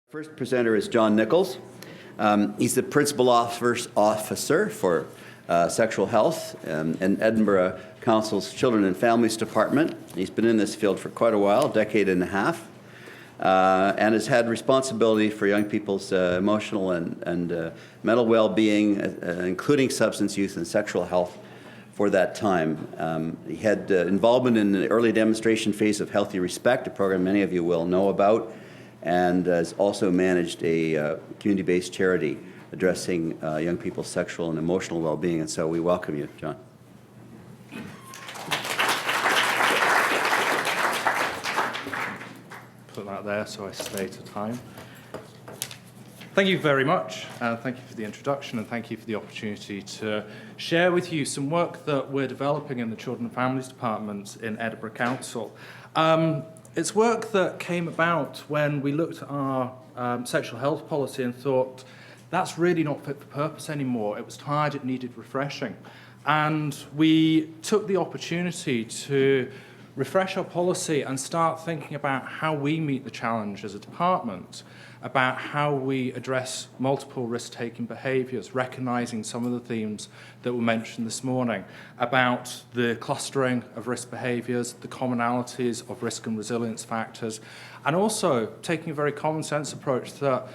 First presenter is John Nicholls. He's the Principal Officer for Sexual Health in Edinburgh Council's Children and Families Department. He's been in this field for quite a while, a decade and a half, and has had responsibility for young people's emotional and mental well-being, including substance use and sexual health for that time. He had involvement in the early demonstration phase of Healthy Respect, a program many of you will know about, and has also managed a community-based charity addressing young people's sexual and emotional well-being. And so we welcome you, John. Put that there so I stay to time. Thank you very much. Thank you for the introduction, and thank you for the opportunity to share with you some work that we're developing in the Children and Families Department in Edinburgh Council. It's work that came about when we looked at our sexual health policy and thought, that's really not fit for purpose anymore. It was tired, it needed refreshing. And we took the opportunity to refresh our policy and start thinking about how we meet the challenge as a department, about how we address multiple risk-taking behaviours, recognising some of the themes that were mentioned this morning, about the clustering of risk behaviours, the commonalities of risk and resilience factors, and also taking a very common sense approach that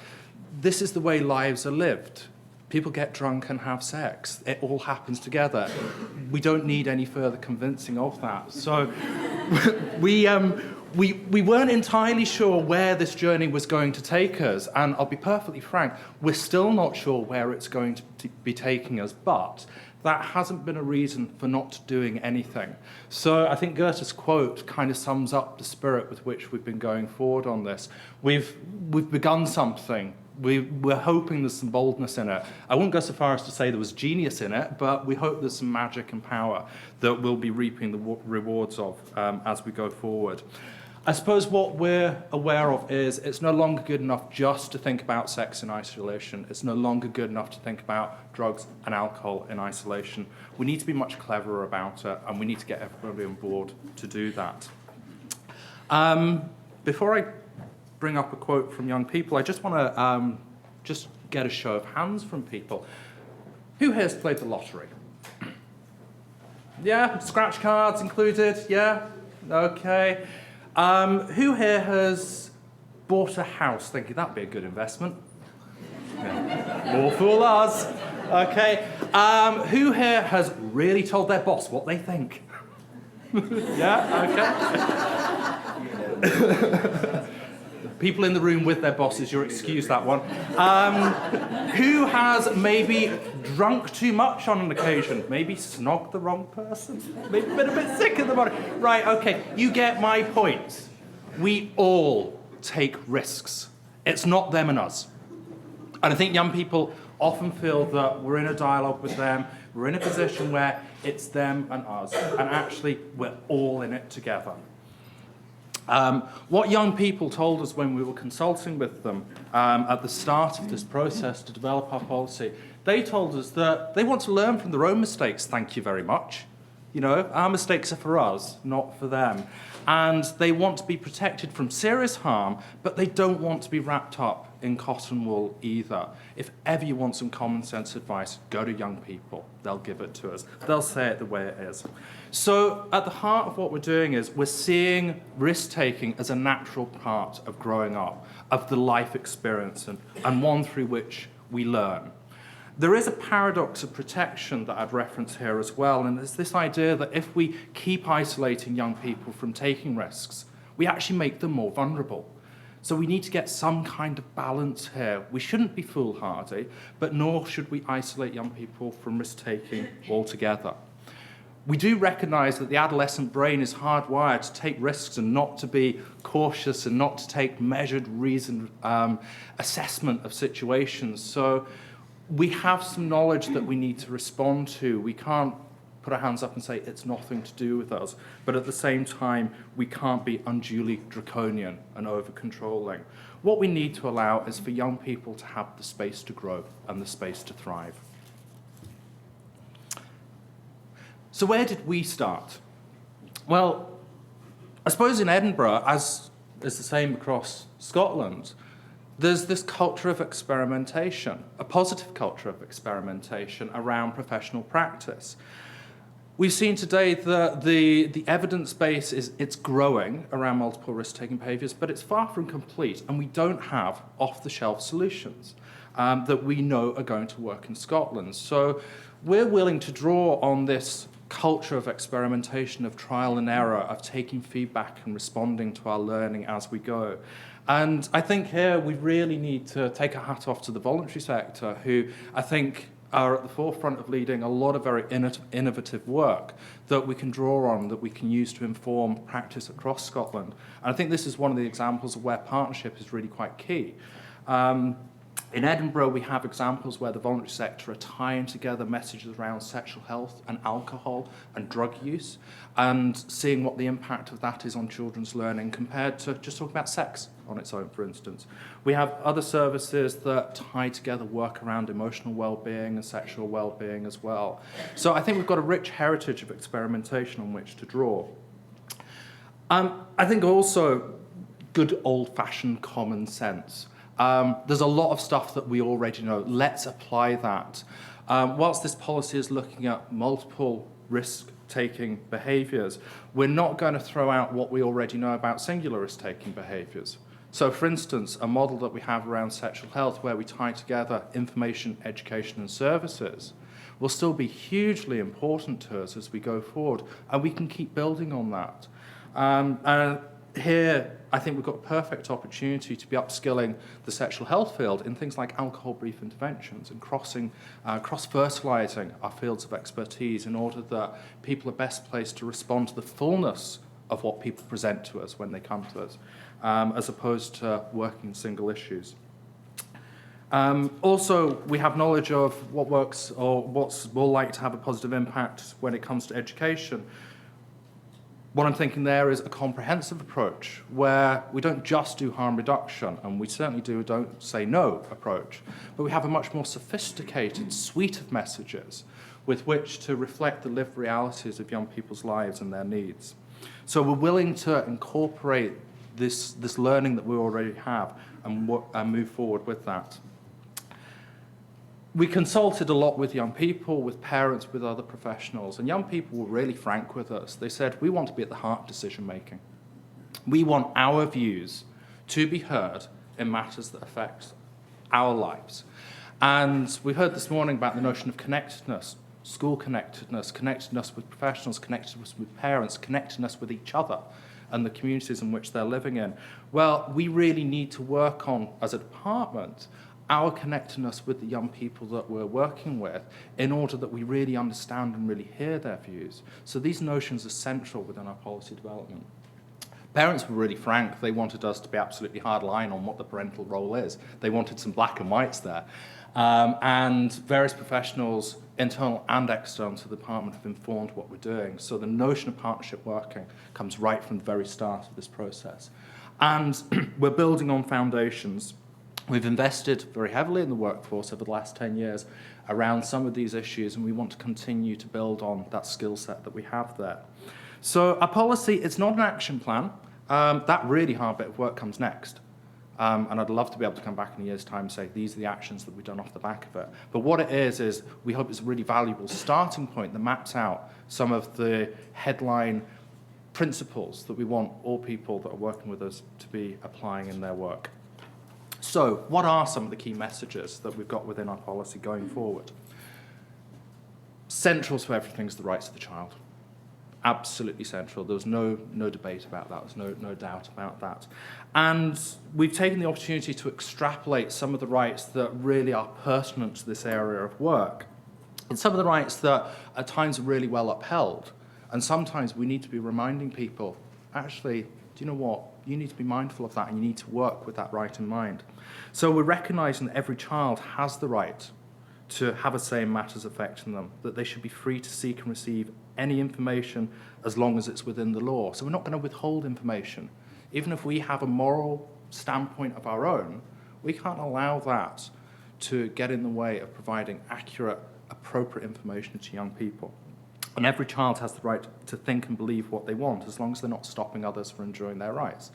this is the way lives are lived. People get drunk and have sex. It all happens together. We don't need any further convincing of that. So we weren't entirely sure where this journey was going to take us, and I'll be perfectly frank, we're still not sure where it's going to be taking us, but that hasn't been a reason for not doing anything. So I think Goethe's quote kind of sums up the spirit with which we've been going forward on this. We've begun something. We're hoping there's some boldness in it. I wouldn't go so far as to say there was genius in it, but we hope there's some magic and power that we'll be reaping the rewards of as we go forward. I suppose what we're aware of is it's no longer good enough just to think about sex in isolation. It's no longer good enough to think about drugs and alcohol in isolation. We need to be much cleverer about it, and we need to get everybody on board to do that. Before I bring up a quote from young people, I just want to just get a show of hands from people. Who here has played the lottery? Yeah, scratch cards included, yeah? Okay. Who here has bought a house thinking that'd be a good investment? Yeah. More fool us. Okay. Who here has really told their boss what they think? Yeah, okay. People in the room with their bosses, you're excused that one. Who has maybe drunk too much on an occasion? Maybe snogged the wrong person? Maybe been a bit sick in the morning? Right, okay, you get my point. We all take risks. It's not them and us. And I think young people often feel that we're in a dialogue with them, we're in a position where it's them and us, and actually we're all in it together. What young people told us when we were consulting with them at the start of this process to develop our policy, they told us that they want to learn from their own mistakes, thank you very much. You know, our mistakes are for us, not for them. And they want to be protected from serious harm, but they don't want to be wrapped up in cotton wool either. If ever you want some common sense advice, go to young people. They'll give it to us. They'll say it the way it is. So at the heart of what we're doing is we're seeing risk-taking as a natural part of growing up, of the life experience, and one through which we learn. There is a paradox of protection that I'd reference here as well, and it's this idea that if we keep isolating young people from taking risks, we actually make them more vulnerable. So we need to get some kind of balance here. We shouldn't be foolhardy, but nor should we isolate young people from risk-taking altogether. We do recognise that the adolescent brain is hardwired to take risks and not to be cautious and not to take measured, reasoned assessment of situations. So we have some knowledge that we need to respond to. We can't put our hands up and say it's nothing to do with us, but at the same time, we can't be unduly draconian and over-controlling. What we need to allow is for young people to have the space to grow and the space to thrive. So where did we start? Well, I suppose in Edinburgh, as is the same across Scotland, there's this culture of experimentation, a positive culture of experimentation around professional practice. We've seen today that the evidence base it's growing around multiple risk-taking behaviours, but it's far from complete, and we don't have off-the-shelf solutions that we know are going to work in Scotland. So we're willing to draw on this culture of experimentation, of trial and error, of taking feedback and responding to our learning as we go. And I think here we really need to take a hat off to the voluntary sector, who I think are at the forefront of leading a lot of very innovative work that we can draw on, that we can use to inform practice across Scotland. And I think this is one of the examples of where partnership is really quite key. In Edinburgh, we have examples where the voluntary sector are tying together messages around sexual health and alcohol and drug use, and seeing what the impact of that is on children's learning compared to just talking about sex on its own, for instance. We have other services that tie together work around emotional well-being and sexual well-being as well. So I think we've got a rich heritage of experimentation on which to draw. I think also good old-fashioned common sense. There's a lot of stuff that we already know. Let's apply that. Whilst this policy is looking at multiple risk-taking behaviours, we're not going to throw out what we already know about singular risk-taking behaviours. So, for instance, a model that we have around sexual health where we tie together information, education and services will still be hugely important to us as we go forward, and we can keep building on that. Here, I think we've got a perfect opportunity to be upskilling the sexual health field in things like alcohol brief interventions and cross-fertilising our fields of expertise in order that people are best placed to respond to the fullness of what people present to us when they come to us, as opposed to working single issues. Also, we have knowledge of what works or what's more likely to have a positive impact when it comes to education. What I'm thinking there is a comprehensive approach where we don't just do harm reduction, and we certainly don't say no approach, but we have a much more sophisticated suite of messages with which to reflect the lived realities of young people's lives and their needs. So we're willing to incorporate this learning that we already have and move forward with that. We consulted a lot with young people, with parents, with other professionals, and young people were really frank with us. They said, we want to be at the heart of decision making. We want our views to be heard in matters that affect our lives. And we heard this morning about the notion of connectedness, school connectedness, connectedness with professionals, connectedness with parents, connectedness with each other and the communities in which they're living in. Well, we really need to work on, as a department, our connectedness with the young people that we're working with in order that we really understand and really hear their views. So these notions are central within our policy development. Parents were really frank. They wanted us to be absolutely hard line on what the parental role is. They wanted some black and whites there. And various professionals, internal and external to the department, have informed what we're doing. So the notion of partnership working comes right from the very start of this process. And we're building on foundations. We've invested very heavily in the workforce over the last 10 years around some of these issues, and we want to continue to build on that skill set that we have there. So our policy, it's not an action plan. That really hard bit of work comes next. And I'd love to be able to come back in a year's time and say, these are the actions that we've done off the back of it. But what it is we hope it's a really valuable starting point that maps out some of the headline principles that we want all people that are working with us to be applying in their work. So, what are some of the key messages that we've got within our policy going forward? Central to everything is the rights of the child. Absolutely central. There was no debate about that. There's no doubt about that. And we've taken the opportunity to extrapolate some of the rights that really are pertinent to this area of work. And some of the rights that at times are really well upheld. And sometimes we need to be reminding people, actually, do you know what? You need to be mindful of that, and you need to work with that right in mind. So we're recognising that every child has the right to have a say in matters affecting them, that they should be free to seek and receive any information as long as it's within the law. So we're not going to withhold information. Even if we have a moral standpoint of our own, we can't allow that to get in the way of providing accurate, appropriate information to young people. And every child has the right to think and believe what they want, as long as they're not stopping others from enjoying their rights.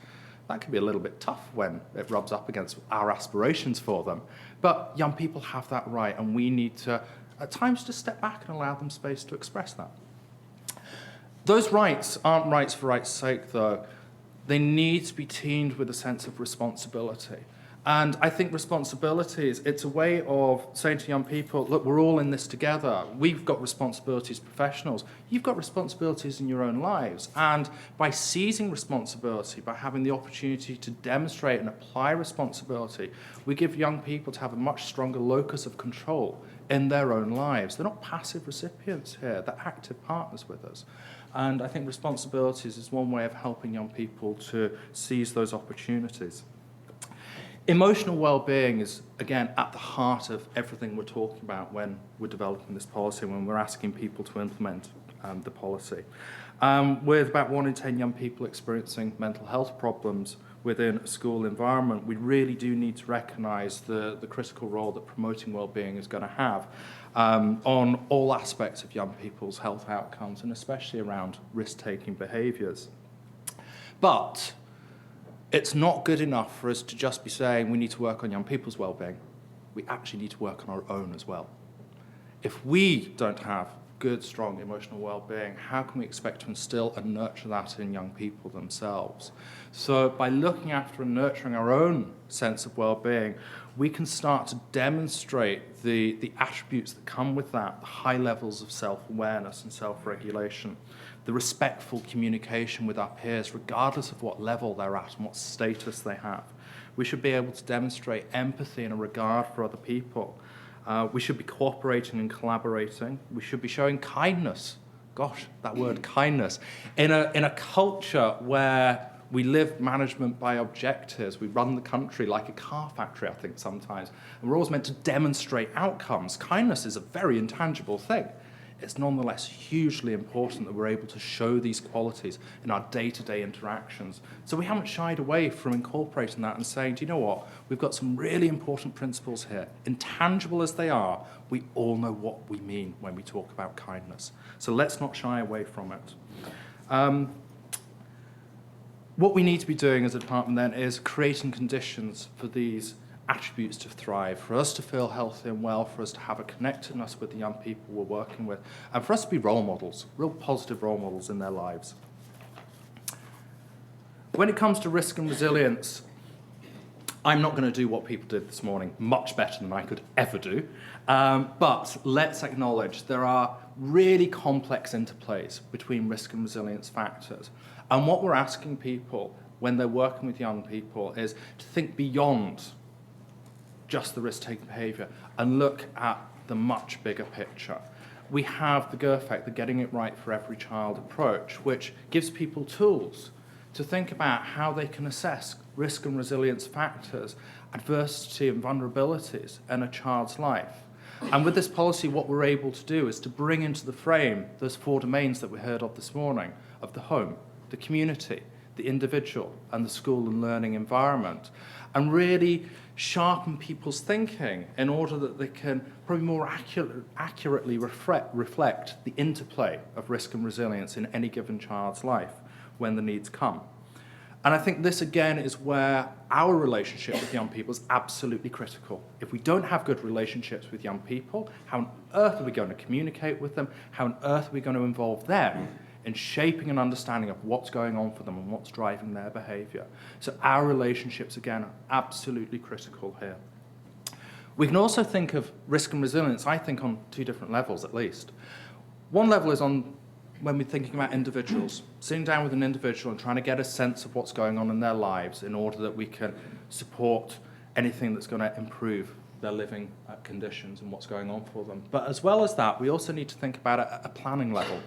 That can be a little bit tough when it rubs up against our aspirations for them. But young people have that right, and we need to, at times, just step back and allow them space to express that. Those rights aren't rights for rights' sake, though. They need to be teamed with a sense of responsibility. And I think responsibilities, it's a way of saying to young people, look, we're all in this together. We've got responsibilities as professionals. You've got responsibilities in your own lives. And by seizing responsibility, by having the opportunity to demonstrate and apply responsibility, we give young people to have a much stronger locus of control in their own lives. They're not passive recipients here. They're active partners with us. And I think responsibilities is one way of helping young people to seize those opportunities. Emotional well-being is, again, at the heart of everything we're talking about when we're developing this policy, when we're asking people to implement the policy. With about 1 in 10 young people experiencing mental health problems within a school environment, we really do need to recognise the critical role that promoting well-being is going to have on all aspects of young people's health outcomes, and especially around risk-taking behaviours. But it's not good enough for us to just be saying we need to work on young people's well-being. We actually need to work on our own as well. If we don't have good, strong emotional well-being, how can we expect to instill and nurture that in young people themselves? So by looking after and nurturing our own sense of well-being, we can start to demonstrate the attributes that come with that, the high levels of self-awareness and self-regulation, the respectful communication with our peers, regardless of what level they're at and what status they have. We should be able to demonstrate empathy and a regard for other people. We should be cooperating and collaborating. We should be showing kindness. Gosh, that word kindness. In a culture where we live management by objectives, we run the country like a car factory, I think, sometimes, and we're always meant to demonstrate outcomes. Kindness is a very intangible thing. It's nonetheless hugely important that we're able to show these qualities in our day-to-day interactions. So we haven't shied away from incorporating that and saying, do you know what, we've got some really important principles here. Intangible as they are, we all know what we mean when we talk about kindness. So let's not shy away from it. What we need to be doing as a department then is creating conditions for these attributes to thrive, for us to feel healthy and well, for us to have a connectedness with the young people we're working with, and for us to be role models, real positive role models in their lives. When it comes to risk and resilience, I'm not going to do what people did this morning much better than I could ever do, but let's acknowledge there are really complex interplays between risk and resilience factors. And what we're asking people when they're working with young people is to think beyond just the risk-taking behaviour and look at the much bigger picture. We have the Goethe Quote, the getting it right for every child approach, which gives people tools to think about how they can assess risk and resilience factors, adversity and vulnerabilities in a child's life. And with this policy, what we're able to do is to bring into the frame those 4 domains that we heard of this morning, of the home, the community, the individual, and the school and learning environment, and really sharpen people's thinking in order that they can probably more accurately reflect the interplay of risk and resilience in any given child's life when the needs come. And I think this, again, is where our relationship with young people is absolutely critical. If we don't have good relationships with young people, how on earth are we going to communicate with them? How on earth are we going to involve them in shaping an understanding of what's going on for them and what's driving their behaviour? So our relationships, again, are absolutely critical here. We can also think of risk and resilience, I think, on 2 different levels at least. One level is on when we're thinking about individuals, sitting down with an individual and trying to get a sense of what's going on in their lives in order that we can support anything that's going to improve their living conditions and what's going on for them. But as well as that, we also need to think about it at a planning level.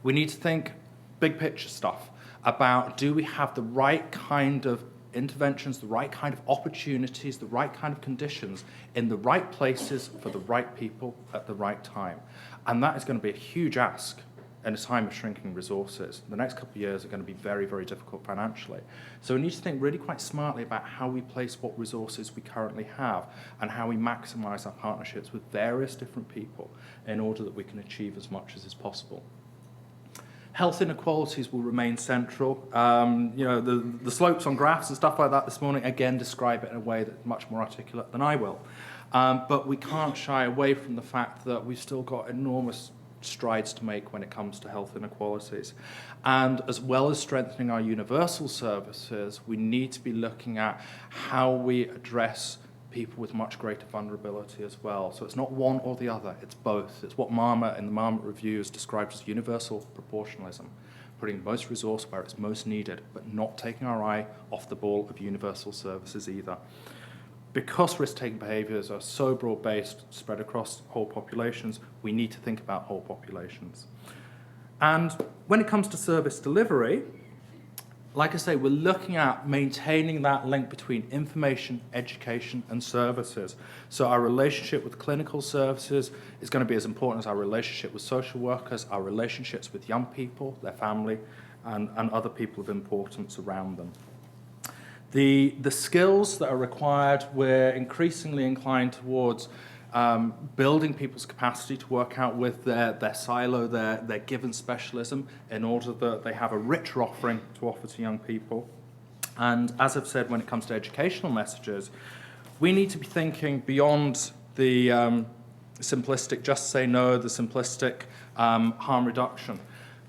We need to think big picture stuff about, do we have the right kind of interventions, the right kind of opportunities, the right kind of conditions in the right places for the right people at the right time? And that is going to be a huge ask in a time of shrinking resources. The next couple of years are going to be very, very difficult financially. So we need to think really quite smartly about how we place what resources we currently have and how we maximise our partnerships with various different people in order that we can achieve as much as is possible. Health inequalities will remain central. The slopes on graphs and stuff like that this morning, again, describe it in a way that's much more articulate than I will. But we can't shy away from the fact that we've still got enormous strides to make when it comes to health inequalities. And as well as strengthening our universal services, we need to be looking at how we address people with much greater vulnerability as well. So it's not one or the other, it's both. It's what Marmot in the Marmot Review has described as universal proportionalism, putting most resource where it's most needed, but not taking our eye off the ball of universal services either. Because risk-taking behaviours are so broad-based, spread across whole populations, we need to think about whole populations. And when it comes to service delivery, like I say, we're looking at maintaining that link between information, education, and services. So our relationship with clinical services is going to be as important as our relationship with social workers, our relationships with young people, their family, and other people of importance around them. The skills that are required, we're increasingly inclined towards building people's capacity to work out with their silo, their given specialism, in order that they have a richer offering to offer to young people. And as I've said, when it comes to educational messages, we need to be thinking beyond the simplistic just say no, the simplistic harm reduction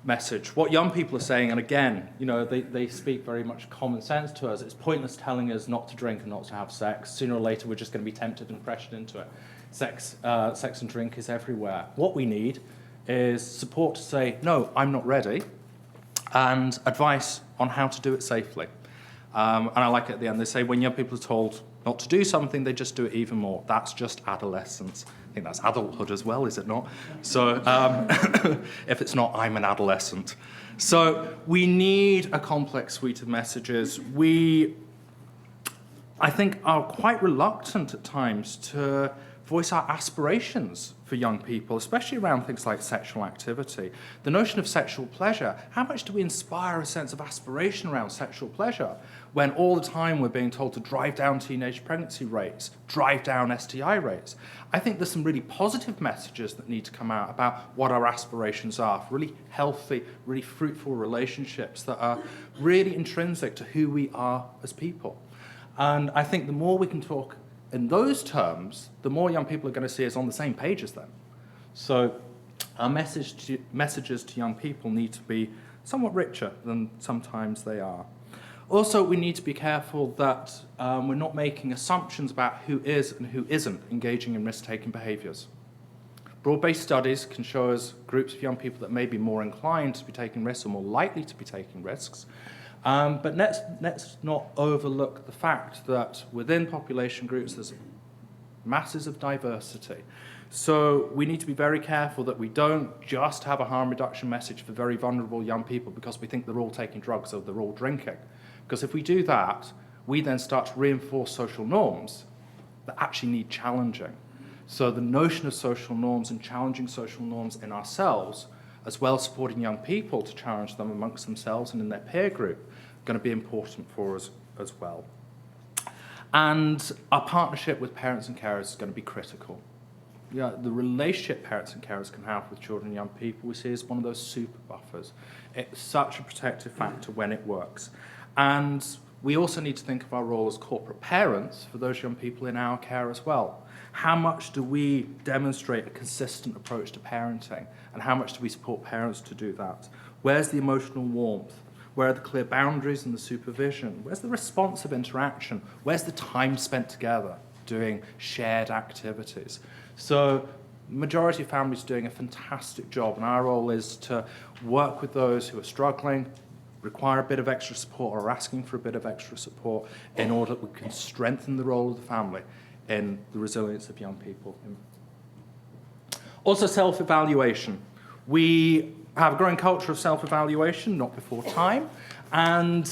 message. What young people are saying, and again, they speak very much common sense to us. It's pointless telling us not to drink and not to have sex. Sooner or later, we're just going to be tempted and pressured into it. Sex and drink is everywhere. What we need is support to say, no, I'm not ready, and advice on how to do it safely. And I like it at the end. They say when young people are told not to do something, they just do it even more. That's just adolescence. I think that's adulthood as well, is it not? So if it's not, I'm an adolescent. So we need a complex suite of messages. We, I think, are quite reluctant at times to voice our aspirations for young people, especially around things like sexual activity. The notion of sexual pleasure, how much do we inspire a sense of aspiration around sexual pleasure when all the time we're being told to drive down teenage pregnancy rates, drive down STI rates? I think there's some really positive messages that need to come out about what our aspirations are for really healthy, really fruitful relationships that are really intrinsic to who we are as people. And I think the more we can talk in those terms, the more young people are going to see us on the same page as them. So our messages to young people need to be somewhat richer than sometimes they are. Also, we need to be careful that we're not making assumptions about who is and who isn't engaging in risk-taking behaviours. Broad-based studies can show us groups of young people that may be more inclined to be taking risks or more likely to be taking risks. But let's not overlook the fact that within population groups there's masses of diversity. So we need to be very careful that we don't just have a harm reduction message for very vulnerable young people because we think they're all taking drugs or they're all drinking. Because if we do that, we then start to reinforce social norms that actually need challenging. So the notion of social norms and challenging social norms in ourselves, as well as supporting young people to challenge them amongst themselves and in their peer group, going to be important for us as well. And our partnership with parents and carers is going to be critical. Yeah, the relationship parents and carers can have with children and young people we see as one of those super buffers. It's such a protective factor when it works. And we also need to think of our role as corporate parents for those young people in our care as well. How much do we demonstrate a consistent approach to parenting? And how much do we support parents to do that? Where's the emotional warmth? Where are the clear boundaries and the supervision? Where's the responsive interaction? Where's the time spent together doing shared activities? So the majority of families are doing a fantastic job, and our role is to work with those who are struggling, require a bit of extra support or are asking for a bit of extra support in order that we can strengthen the role of the family in the resilience of young people. Also, self-evaluation. We have a growing culture of self-evaluation, not before time, and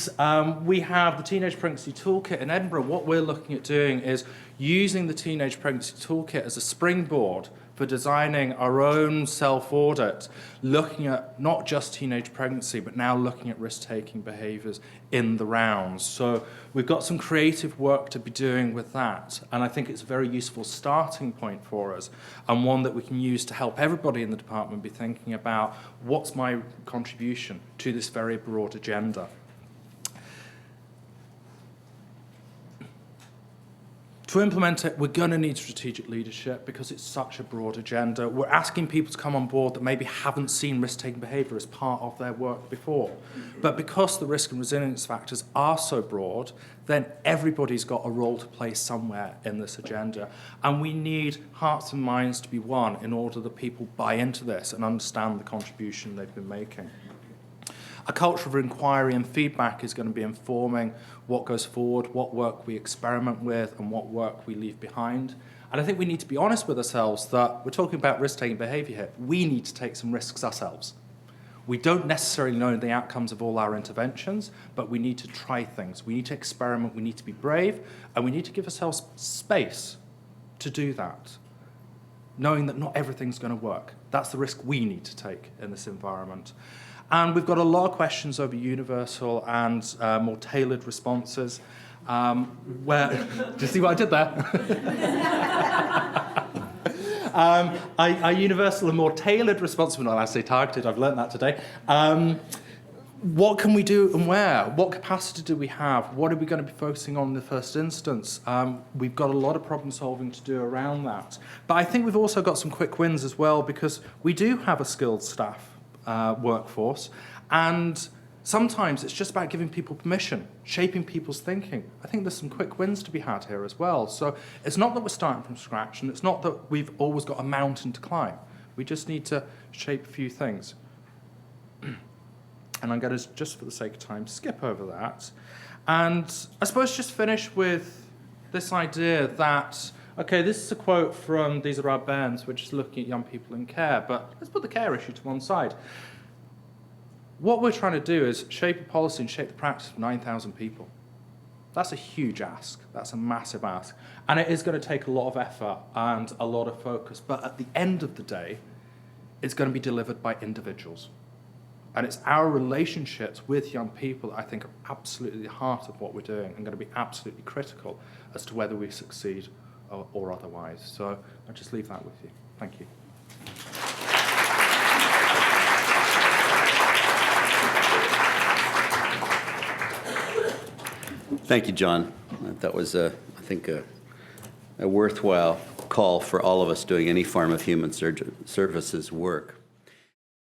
we have the Teenage Pregnancy Toolkit in Edinburgh. What we're looking at doing is using the Teenage Pregnancy Toolkit as a springboard for designing our own self-audit, looking at not just teenage pregnancy, but now looking at risk-taking behaviours in the rounds. So we've got some creative work to be doing with that, and I think it's a very useful starting point for us, and one that we can use to help everybody in the department be thinking about what's my contribution to this very broad agenda. To implement it, we're going to need strategic leadership because it's such a broad agenda. We're asking people to come on board that maybe haven't seen risk-taking behaviour as part of their work before. But because the risk and resilience factors are so broad, then everybody's got a role to play somewhere in this agenda. And we need hearts and minds to be won in order that people buy into this and understand the contribution they've been making. A culture of inquiry and feedback is going to be informing what goes forward, what work we experiment with, and what work we leave behind. And I think we need to be honest with ourselves that we're talking about risk-taking behaviour here. We need to take some risks ourselves. We don't necessarily know the outcomes of all our interventions, but we need to try things. We need to experiment, we need to be brave, and we need to give ourselves space to do that, knowing that not everything's going to work. That's the risk we need to take in this environment. And we've got a lot of questions over universal and more tailored responses. Where, do you see what I did there? Are universal and more tailored responses, well, I say targeted, I've learned that today. What can we do and where? What capacity do we have? What are we going to be focusing on in the first instance? We've got a lot of problem solving to do around that. But I think we've also got some quick wins as well, because we do have a skilled staff workforce, and sometimes it's just about giving people permission, shaping people's thinking. I think there's some quick wins to be had here as well. So it's not that we're starting from scratch, and it's not that we've always got a mountain to climb. We just need to shape a few things. And I'm going to, just for the sake of time, skip over that. And I suppose just finish with this idea that, okay, this is a quote from These Are Our Bairns, which is looking at young people in care, but let's put the care issue to one side. What we're trying to do is shape a policy and shape the practice of 9,000 people. That's a huge ask. That's a massive ask. And it is going to take a lot of effort and a lot of focus, but at the end of the day, it's going to be delivered by individuals. And it's our relationships with young people that I think are absolutely the heart of what we're doing and going to be absolutely critical as to whether we succeed or otherwise. So I'll just leave that with you. Thank you. Thank you, John. That was, I think, a worthwhile call for all of us doing any form of human services work.